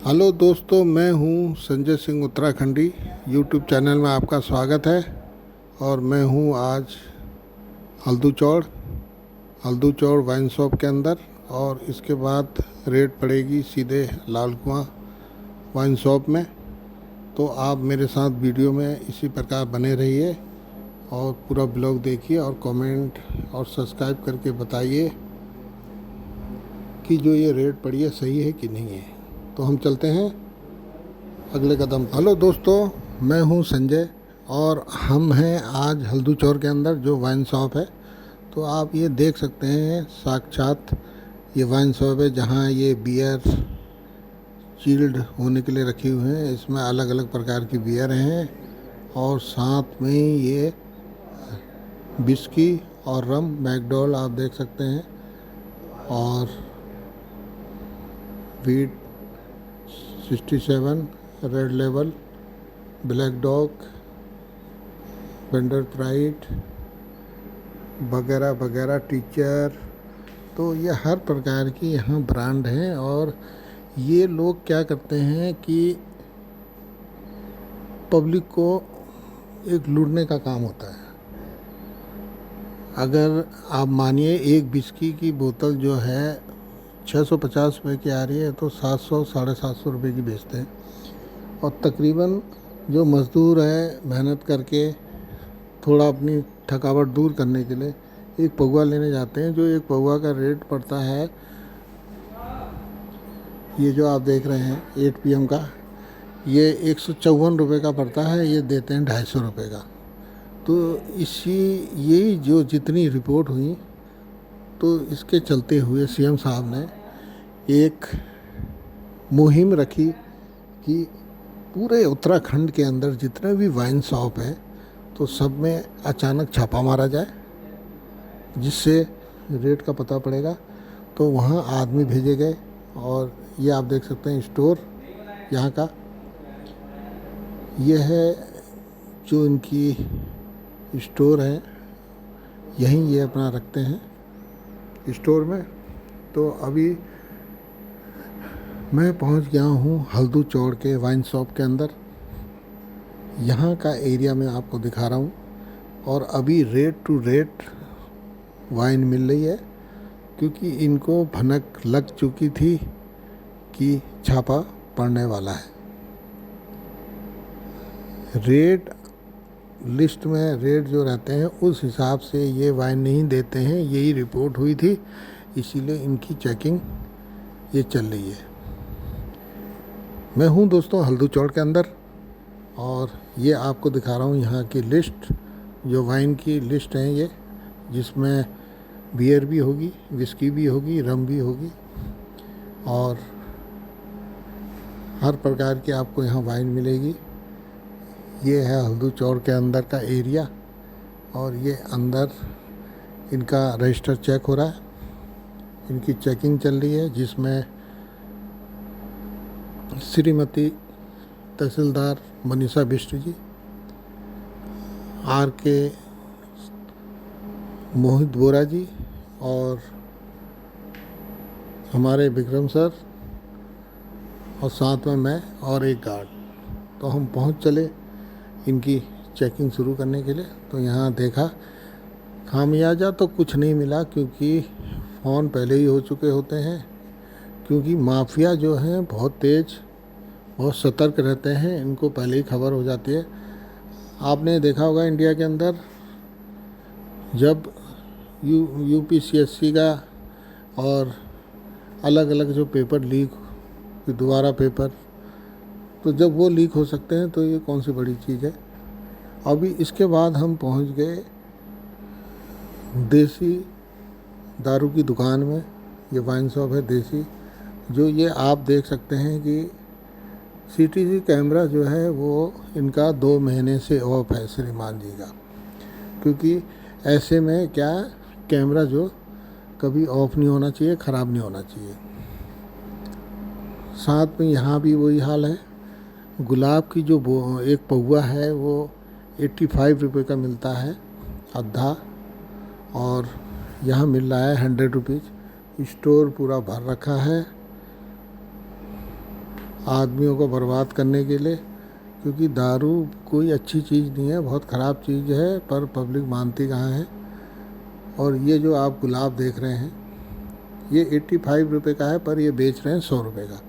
Hello दोस्तों, मैं हूं संजय सिंह उत्तराखंडी। यूट्यूब चैनल में आपका स्वागत है। और मैं हूं आज हल्दू चौड़ वाइन शॉप के अंदर। और इसके बाद रेड पड़ेगी सीधे लाल कुआं वाइन शॉप में। तो आप मेरे साथ वीडियो में इसी प्रकार बने रहिए और पूरा ब्लॉग देखिए और कमेंट और सब्सक्राइब करके बताइए कि जो ये रेट पड़ी है सही है कि नहीं है। तो हम चलते हैं अगले कदम। हेलो दोस्तों, मैं हूं संजय और हम हैं आज हल्दू चौर के अंदर जो वाइन शॉप है। तो आप ये देख सकते हैं साक्षात ये वाइन शॉप है जहां ये बियर चिल्ड होने के लिए रखी हुई हैं। इसमें अलग अलग प्रकार की बियर हैं और साथ में ये विस्की और रम मैकडॉल आप देख सकते हैं। और wheat 67, red label, black dog, vendor pride वगैरह वगैरह, टीचर। तो ये हर प्रकार की यहाँ ब्रांड हैं। और ये लोग क्या करते हैं कि पब्लिक को एक लूटने का काम होता है। अगर आप मानिए एक विस्की की बोतल जो है 650 रुपये की आ रही है तो 700 750 रुपये की बेचते हैं। और तकरीबन जो मज़दूर है मेहनत करके थोड़ा अपनी थकावट दूर करने के लिए एक पौवा लेने जाते हैं। जो एक पौवा का रेट पड़ता है, ये जो आप देख रहे हैं 8 PM का, ये 154 रुपये का पड़ता है। ये देते हैं 250 रुपये का। तो यही जो जितनी रिपोर्ट हुई, तो इसके चलते हुए CM साहब ने एक मुहिम रखी कि पूरे उत्तराखंड के अंदर जितने भी वाइन शॉप हैं तो सब में अचानक छापा मारा जाए, जिससे रेट का पता पड़ेगा। तो वहाँ आदमी भेजे गए और ये आप देख सकते हैं स्टोर यहाँ का। ये है जो इनकी स्टोर है, यहीं ये अपना रखते हैं स्टोर में। तो अभी मैं पहुंच गया हूं हल्दू चौड़ के वाइन शॉप के अंदर। यहाँ का एरिया मैं आपको दिखा रहा हूँ। और अभी रेट टू रेट वाइन मिल रही है, क्योंकि इनको भनक लग चुकी थी कि छापा पड़ने वाला है। रेट लिस्ट में रेट जो रहते हैं उस हिसाब से ये वाइन नहीं देते हैं, यही रिपोर्ट हुई थी। इसीलिए इनकी चेकिंग ये चल रही है। मैं हूं दोस्तों हल्दू चौड़ के अंदर और ये आपको दिखा रहा हूं यहाँ की लिस्ट, जो वाइन की लिस्ट है ये, जिसमें बियर भी होगी, विस्की भी होगी, रम भी होगी और हर प्रकार की आपको यहाँ वाइन मिलेगी। ये है हल्दू चौड़ के अंदर का एरिया और ये अंदर इनका रजिस्टर चेक हो रहा है, इनकी चेकिंग चल रही है, जिसमें श्रीमती तहसीलदार मनीषा बिष्ट जी, RK मोहित बोरा जी और हमारे विक्रम सर और साथ में मैं और एक गार्ड। तो हम पहुंच चले इनकी चेकिंग शुरू करने के लिए। तो यहाँ देखा, खामियाजा तो कुछ नहीं मिला, क्योंकि फ़ोन पहले ही हो चुके होते हैं। क्योंकि माफिया जो हैं बहुत तेज़, बहुत सतर्क रहते हैं, इनको पहले ही खबर हो जाती है। आपने देखा होगा इंडिया के अंदर जब UPSC का और अलग अलग जो पेपर लीक, दोबारा पेपर, तो जब वो लीक हो सकते हैं तो ये कौन सी बड़ी चीज़ है। अभी इसके बाद हम पहुंच गए देसी दारू की दुकान में। ये वाइन शॉप है देसी, जो ये आप देख सकते हैं कि CCTV कैमरा जो है वो इनका 2 महीने से ऑफ है श्रीमान जी का। क्योंकि ऐसे में क्या, कैमरा जो कभी ऑफ नहीं होना चाहिए, ख़राब नहीं होना चाहिए। साथ में यहाँ भी वही हाल है। गुलाब की जो एक पौवा है वो 85 रुपये का मिलता है आधा, और यहाँ मिल रहा है 100 रुपीज़। स्टोर पूरा भर रखा है आदमियों को बर्बाद करने के लिए, क्योंकि दारू कोई अच्छी चीज़ नहीं है, बहुत ख़राब चीज़ है, पर पब्लिक मानती कहाँ है। और ये जो आप गुलाब देख रहे हैं ये 85 रुपये का है, पर ये बेच रहे हैं 100 रुपये का।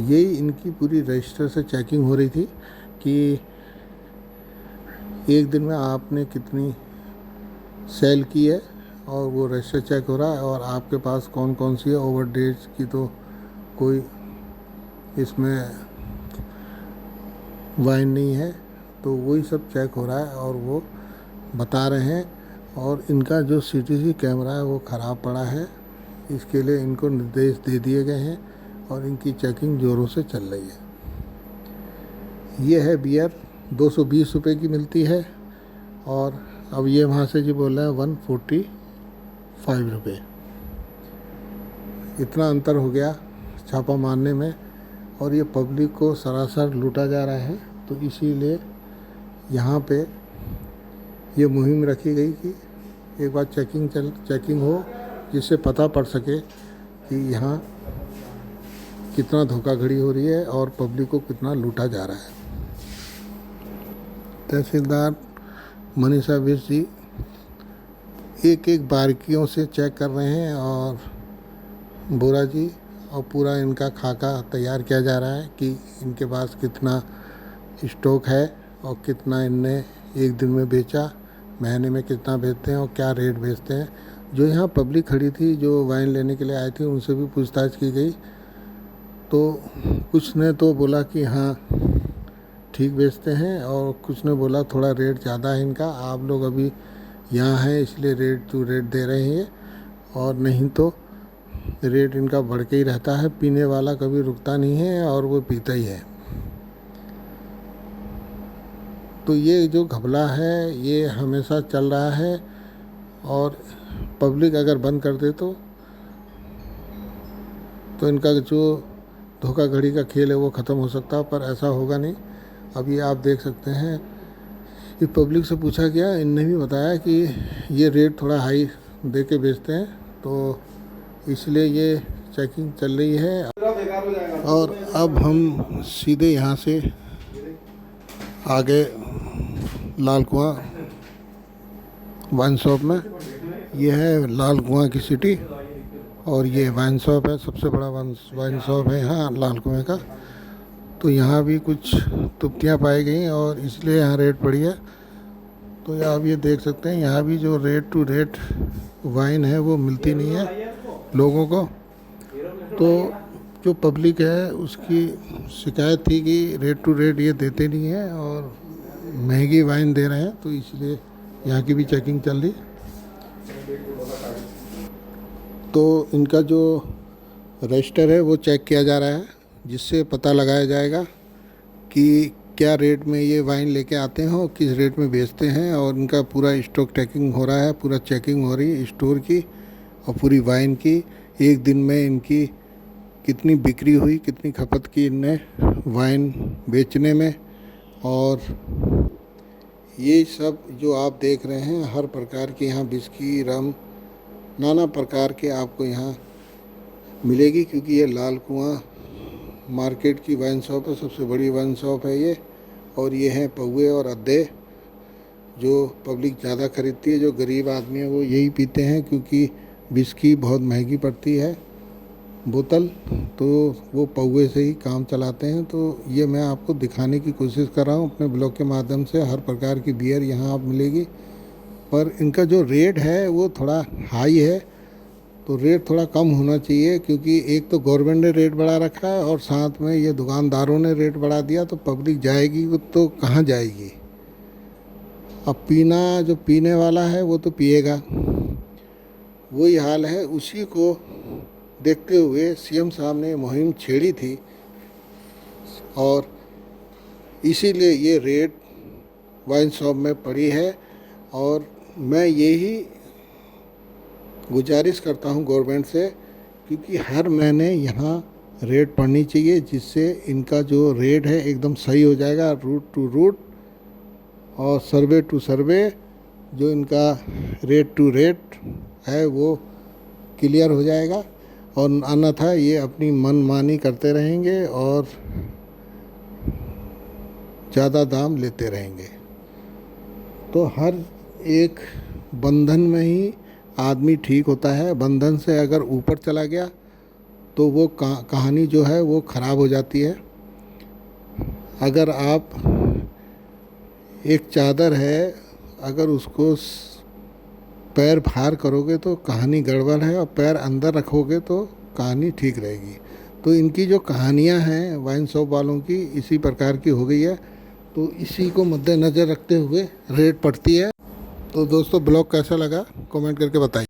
यही इनकी पूरी रजिस्टर से चेकिंग हो रही थी कि एक दिन में आपने कितनी सेल की है, और वो रजिस्टर चेक हो रहा है, और आपके पास कौन कौन सी है। ओवर डेट्स की तो कोई इसमें वाइन नहीं है, तो वही सब चेक हो रहा है और वो बता रहे हैं। और इनका जो CCTV कैमरा है वो ख़राब पड़ा है, इसके लिए इनको निर्देश दे दिए गए हैं और इनकी चेकिंग ज़ोरों से चल रही है। ये है बियर, 220 रुपये की मिलती है, और अब ये वहाँ से जी बोल रहे हैं 145 रुपये। इतना अंतर हो गया छापा मारने में, और ये पब्लिक को सरासर लूटा जा रहा है। तो इसीलिए यहाँ पे ये मुहिम रखी गई कि एक बार चेकिंग हो, जिससे पता पड़ सके कि यहाँ कितना धोखाधड़ी हो रही है और पब्लिक को कितना लूटा जा रहा है। तहसीलदार मनीषा बिष्ट जी एक एक बारीकियों से चेक कर रहे हैं, और बोरा जी और पूरा इनका खाका तैयार किया जा रहा है कि इनके पास कितना स्टॉक है और कितना इनने एक दिन में बेचा, महीने में कितना बेचते हैं और क्या रेट बेचते हैं। जो यहाँ पब्लिक खड़ी थी, जो वाइन लेने के लिए आई थी, उनसे भी पूछताछ की गई, तो कुछ ने तो बोला कि हाँ ठीक बेचते हैं, और कुछ ने बोला थोड़ा रेट ज़्यादा है इनका, आप लोग अभी यहाँ हैं इसलिए रेट टू रेट दे रहे हैं, और नहीं तो रेट इनका बढ़ के ही रहता है। पीने वाला कभी रुकता नहीं है और वो पीता ही है। तो ये जो घपला है ये हमेशा चल रहा है, और पब्लिक अगर बंद कर दे तो इनका जो धोखाधड़ी का खेल है वो ख़त्म हो सकता है, पर ऐसा होगा नहीं। अभी आप देख सकते हैं कि पब्लिक से पूछा गया, इनने भी बताया कि ये रेट थोड़ा हाई दे के बेचते हैं, तो इसलिए ये चेकिंग चल रही है। और अब हम सीधे यहाँ से आगे लाल कुआं वाइन शॉप में, ये है लाल कुआं की सिटी, और ये वाइन शॉप है, सबसे बड़ा वाइन शॉप है यहाँ लाल कुएं का। तो यहाँ भी कुछ तुप्तियाँ पाई गई और इसलिए यहाँ रेट बढ़ी है। तो आप ये देख सकते हैं यहाँ भी जो रेट टू रेट वाइन है वो मिलती नहीं है लोगों को। तो जो पब्लिक है उसकी शिकायत थी कि रेट टू रेट ये देते नहीं है और महंगी वाइन दे रहे हैं, तो इसलिए यहाँ की भी चेकिंग चल रही। तो इनका जो रजिस्टर है वो चेक किया जा रहा है, जिससे पता लगाया जाएगा कि क्या रेट में ये वाइन लेके आते हैं और किस रेट में बेचते हैं। और इनका पूरा स्टॉक टेकिंग हो रहा है, पूरा चेकिंग हो रही है स्टोर की और पूरी वाइन की। एक दिन में इनकी कितनी बिक्री हुई, कितनी खपत की इनने वाइन बेचने में। और ये सब जो आप देख रहे हैं हर प्रकार के यहाँ विस्की, रम, नाना प्रकार के आपको यहाँ मिलेगी, क्योंकि ये लाल कुआं मार्केट की वाइन शॉप है, सबसे बड़ी वाइन शॉप है ये। और ये हैं पौवे और अद्दे, जो पब्लिक ज़्यादा खरीदती है। जो गरीब आदमी है वो यही पीते हैं, क्योंकि विस्की बहुत महंगी पड़ती है बोतल, तो वो पौवे से ही काम चलाते हैं। तो ये मैं आपको दिखाने की कोशिश कर रहा हूँ अपने ब्लॉग के माध्यम से। हर प्रकार की बियर यहाँ आप मिलेगी, पर इनका जो रेट है वो थोड़ा हाई है, तो रेट थोड़ा कम होना चाहिए, क्योंकि एक तो गवर्नमेंट ने रेट बढ़ा रखा है और साथ में ये दुकानदारों ने रेट बढ़ा दिया, तो पब्लिक जाएगी वो तो कहाँ जाएगी। अब जो पीने वाला है वो तो पिएगा, वही हाल है। उसी को देखते हुए सीएम साहब ने मुहिम छेड़ी थी, और इसीलिए ये रेट वाइन शॉप में पड़ी है। और मैं यही गुजारिश करता हूँ गवर्नमेंट से, क्योंकि हर महीने यहाँ रेट पड़नी चाहिए, जिससे इनका जो रेट है एकदम सही हो जाएगा, रूट टू रूट और सर्वे टू सर्वे। जो इनका रेट टू रेट है वो क्लियर हो जाएगा। और अन्यथा ये अपनी मनमानी करते रहेंगे और ज़्यादा दाम लेते रहेंगे। तो हर एक बंधन में ही आदमी ठीक होता है। बंधन से अगर ऊपर चला गया तो वो कहानी जो है वो ख़राब हो जाती है। अगर आप एक चादर है, अगर उसको पैर बाहर करोगे तो कहानी गड़बड़ है, और पैर अंदर रखोगे तो कहानी ठीक रहेगी। तो इनकी जो कहानियाँ हैं वाइन शॉप वालों की इसी प्रकार की हो गई है। तो इसी को मद्देनज़र रखते हुए रेट पड़ती है। तो दोस्तों ब्लॉग कैसा लगा कमेंट करके बताइए।